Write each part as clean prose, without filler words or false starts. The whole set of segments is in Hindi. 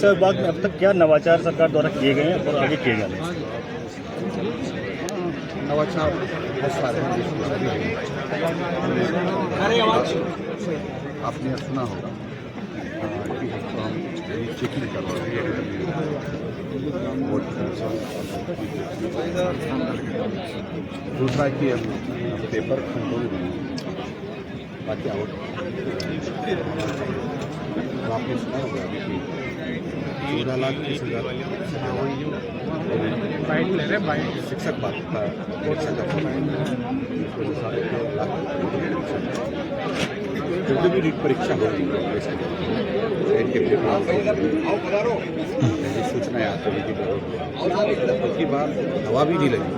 शिक्षा विभाग में अब तक क्या नवाचार सरकार द्वारा किए गए हैं और आगे किए जाने हैं? नवाचार बहुत सारे हैं जिसमें सभी आपने सुना होगा कि हम चेकिंग कर रहे हैं वोट दूसरा कि हम पेपर कंट्रोल बाकी आउट आपने सुना होगा कि 14,30,000 शिक्षक पात्रता परीक्षा का जब भी नीट परीक्षा होगी सूचनाएं आती है कि बार हवा भी नहीं लगी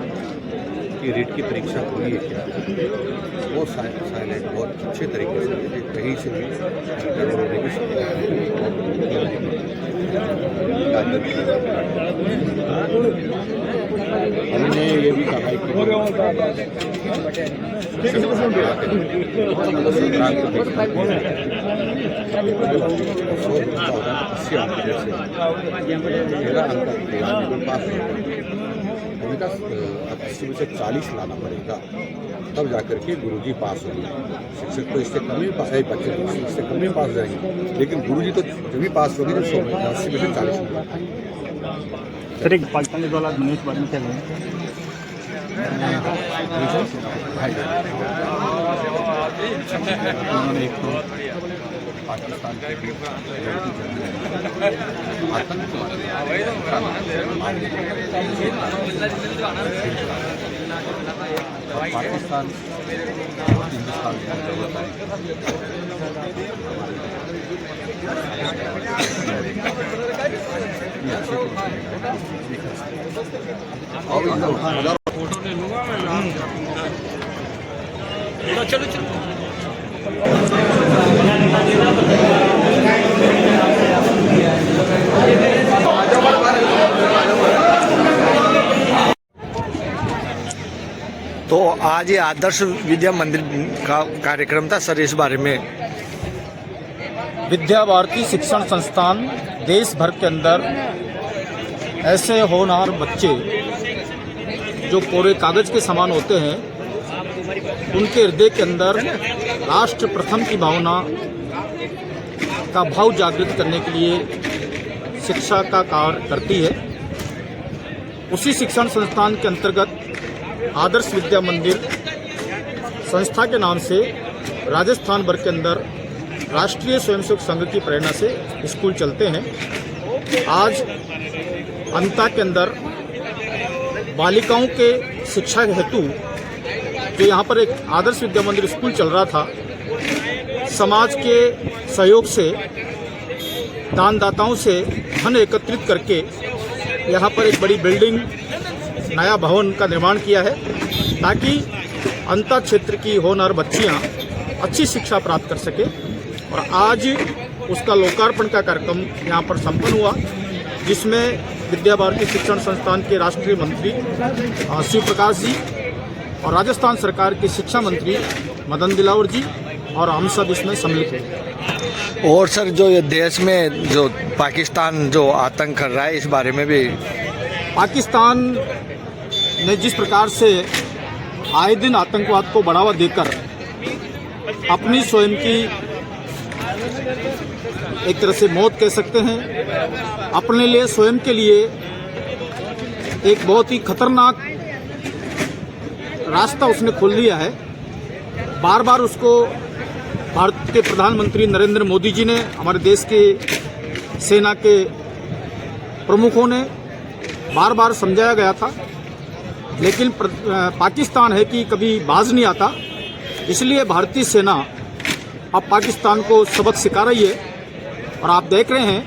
कि रीट की परीक्षा हुई है क्या। बहुत साइलेंट बहुत अच्छे तरीके से कहीं से भी हमने ये भी कहा है कि अब 80 में से 40 लाना पड़ेगा तब जाकर के गुरुजी पास होंगे। शिक्षक तो इससे कम ही पास है, बच्चे इससे कम ही पास जाएंगे, लेकिन गुरुजी तो जब भी पास होंगे जब 80 में से 40 होंगे। सर एक पाकिस्तान के द्वारा मनीष बारे में क्या कहें? उन्होंने एक तो पाकिस्तान के पाकिस्तान हिंदुस्तान की जरूरत है। चलो चलो तो आज ये आदर्श विद्या मंदिर का कार्यक्रम था सर, इस बारे में। विद्या भारती शिक्षण संस्थान देश भर के अंदर ऐसे होनहार बच्चे जो कोरे कागज के समान होते हैं, उनके हृदय के अंदर राष्ट्र प्रथम की भावना का भाव जागृत करने के लिए शिक्षा का कार्य करती है। उसी शिक्षण संस्थान के अंतर्गत आदर्श विद्या मंदिर संस्था के नाम से राजस्थान भर के अंदर राष्ट्रीय स्वयंसेवक संघ की प्रेरणा से स्कूल चलते हैं। आज अंता के अंदर बालिकाओं के शिक्षा हेतु जो यहाँ पर एक आदर्श विद्या मंदिर स्कूल चल रहा था, समाज के सहयोग से दानदाताओं से धन एकत्रित करके यहाँ पर एक बड़ी बिल्डिंग, नया भवन का निर्माण किया है ताकि अंतर क्षेत्र की होनहार बच्चियाँ अच्छी शिक्षा प्राप्त कर सके। और आज उसका लोकार्पण का कार्यक्रम यहाँ पर संपन्न हुआ, जिसमें विद्या भारती शिक्षण संस्थान के राष्ट्रीय मंत्री शिव प्रकाश जी और राजस्थान सरकार के शिक्षा मंत्री मदन दिलावर जी और हम सब इसमें सम्मिलित हुए। और सर जो ये देश में जो पाकिस्तान जो आतंक कर रहा है, इस बारे में भी पाकिस्तान ने जिस प्रकार से आए दिन आतंकवाद को बढ़ावा देकर अपनी स्वयं की एक तरह से मौत कह सकते हैं, अपने लिए स्वयं के लिए एक बहुत ही खतरनाक रास्ता उसने खोल लिया है। बार बार उसको भारत के प्रधानमंत्री नरेंद्र मोदी जी ने, हमारे देश के सेना के प्रमुखों ने बार बार समझाया गया था, लेकिन पाकिस्तान है कि कभी बाज नहीं आता। इसलिए भारतीय सेना अब पाकिस्तान को सबक सिखा रही है और आप देख रहे हैं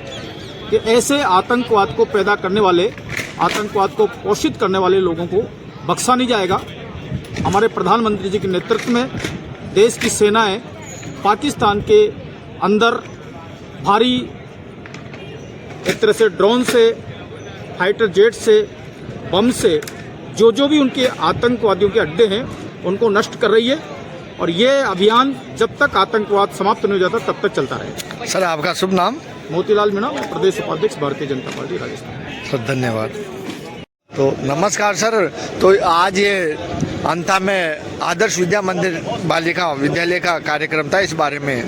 कि ऐसे आतंकवाद को पैदा करने वाले, आतंकवाद को पोषित करने वाले लोगों को बख्शा नहीं जाएगा। हमारे प्रधानमंत्री जी के नेतृत्व में देश की सेनाएं पाकिस्तान के अंदर भारी एक तरह से ड्रोन से, फाइटर जेट से, बम से जो भी उनके आतंकवादियों के अड्डे हैं उनको नष्ट कर रही है। और ये अभियान जब तक आतंकवाद समाप्त नहीं हो जाता तब तक चलता रहेगा। सर आपका शुभ नाम? मोतीलाल मीणा, मैं प्रदेश उपाध्यक्ष भारतीय जनता पार्टी राजस्थान। सर धन्यवाद। तो नमस्कार सर, तो आज ये अंता में आदर्श विद्या मंदिर बालिका विद्यालय का कार्यक्रम था, इस बारे में।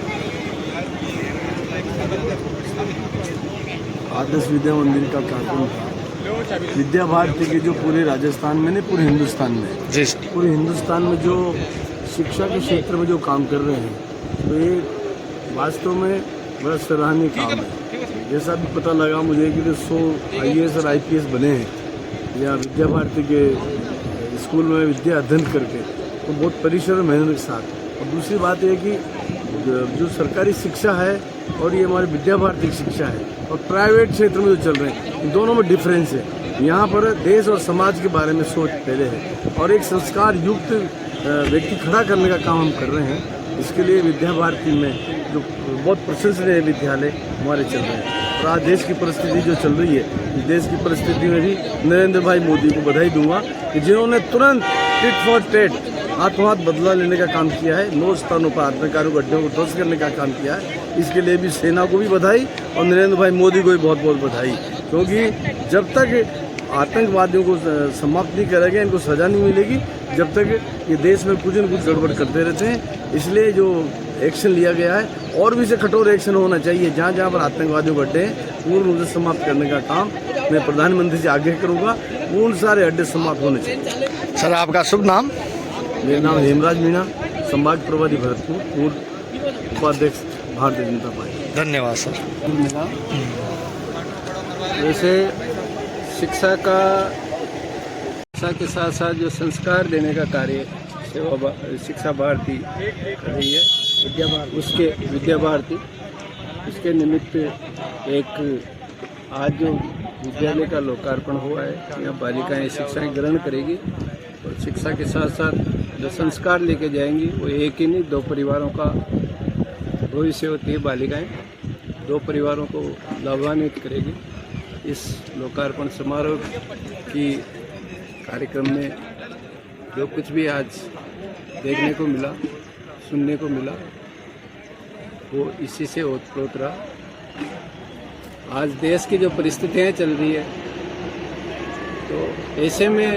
आदर्श विद्या मंदिर का कार्यक्रम था विद्या भारती के, जो पूरे राजस्थान में नहीं पूरे हिंदुस्तान में, जी पूरे हिंदुस्तान में जो शिक्षा के क्षेत्र में जो काम कर रहे हैं, तो ये वास्तव में बड़ा सराहनीय काम है। जैसा भी पता लगा मुझे कि 100 IAS और IPS बने हैं या विद्या भारती के स्कूल में विद्या अध्ययन करके, तो बहुत परिश्रम और मेहनत के साथ। और दूसरी बात यह कि जो सरकारी शिक्षा है और ये हमारी विद्या भारती की शिक्षा है और प्राइवेट क्षेत्र में जो चल रहे हैं, इन दोनों में डिफरेंस है। यहाँ पर देश और समाज के बारे में सोच पहले है और एक संस्कार युक्त व्यक्ति खड़ा करने का काम हम कर रहे हैं। इसके लिए विद्या भारती में जो बहुत प्रशंसनीय विद्यालय हमारे चल रहे हैं। और आज देश की परिस्थिति जो चल रही है, इस देश की परिस्थिति में भी नरेंद्र भाई मोदी को बधाई दूंगा कि जिन्होंने तुरंत टिट फॉर टेट, हाथों हाथ बदला लेने का काम किया है, 9 स्थानों पर आतंककारियों को अड्डों को ध्वस्त करने का काम किया है। इसके लिए भी सेना को भी बधाई और नरेंद्र भाई मोदी को भी बहुत बहुत बधाई, क्योंकि जब तक आतंकवादियों को समाप्त नहीं करेंगे, इनको सजा नहीं मिलेगी, जब तक ये देश में कुछ न कुछ गड़बड़ करते रहते हैं। इसलिए जो एक्शन लिया गया है और भी से कठोर एक्शन होना चाहिए। जहाँ जहाँ पर आतंकवादियों के अड्डे हैं पूर्ण रूप से समाप्त करने का काम मैं प्रधानमंत्री से आग्रह करूँगा। पूर्ण सारे अड्डे समाप्त होने चाहिए। सर आपका शुभ नाम? मेरा नाम हेमराज मीणा, संभाग प्रभारी भरतपुर, पूर्व उपाध्यक्ष भारतीय जनता पार्टी। धन्यवाद सर। वैसे शिक्षा के साथ साथ जो संस्कार देने का कार्य शिक्षा भारती कर रही है, विद्या भारती, उसके निमित्त एक आज जो विद्यालय का लोकार्पण हुआ है, यहाँ बालिकाएं शिक्षाएं ग्रहण करेगी और शिक्षा के साथ साथ जो संस्कार लेके जाएंगी वो एक ही नहीं 2 परिवारों का भविष्य होती है। बालिकाएं 2 परिवारों को लाभान्वित करेगी। इस लोकार्पण समारोह की कार्यक्रम में जो कुछ भी आज देखने को मिला, सुनने को मिला, वो इसी से ओतप्रोत रहा। आज देश की जो परिस्थितियाँ चल रही है, तो ऐसे में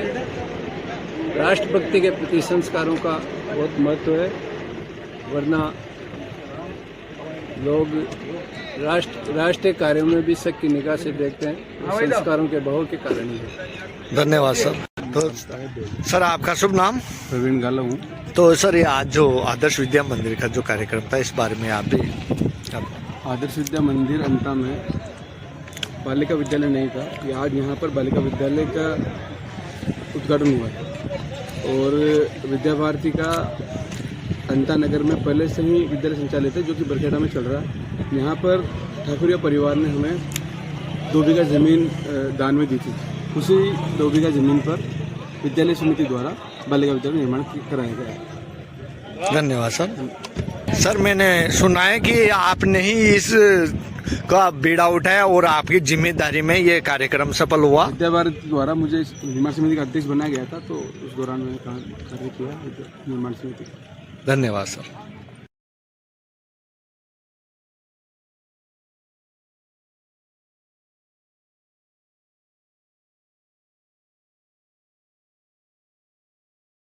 राष्ट्रभक्ति के प्रति संस्कारों का बहुत महत्व है, वरना लोग राष्ट्रीय कार्यों में भी शक की निगाह से देखते हैं, संस्कारों के अभाव के कारण ही है। धन्यवाद सर। तो सर आपका शुभ नाम? प्रवीण गाला हूँ। तो सर ये आज जो आदर्श विद्या मंदिर का जो कार्यक्रम था, इस बारे में आप भी। आदर्श विद्या मंदिर अंता में बालिका विद्यालय नहीं था, ये आज यहाँ पर बालिका विद्यालय का उद्घाटन हुआ है। और विद्या भारती का अंता नगर में पहले से ही विद्यालय संचालित है, जो कि बरखेड़ा में चल रहा है। यहाँ पर ठाकुरिया परिवार ने हमें 2 बीघा ज़मीन दान में दी थी। उसी 2 बीघा ज़मीन पर विद्यालय समिति द्वारा बालिका विद्यालय निर्माण कराया गया है। धन्यवाद सर। सर मैंने सुना है कि आपने ही इस का बीड़ा उठाया और आपकी जिम्मेदारी में ये कार्यक्रम सफल हुआ। विद्या भारती द्वारा मुझे निर्माण समिति का अध्यक्ष बनाया गया था, तो उस दौरान मैंने कार्य किया निर्माण समिति। धन्यवाद सर।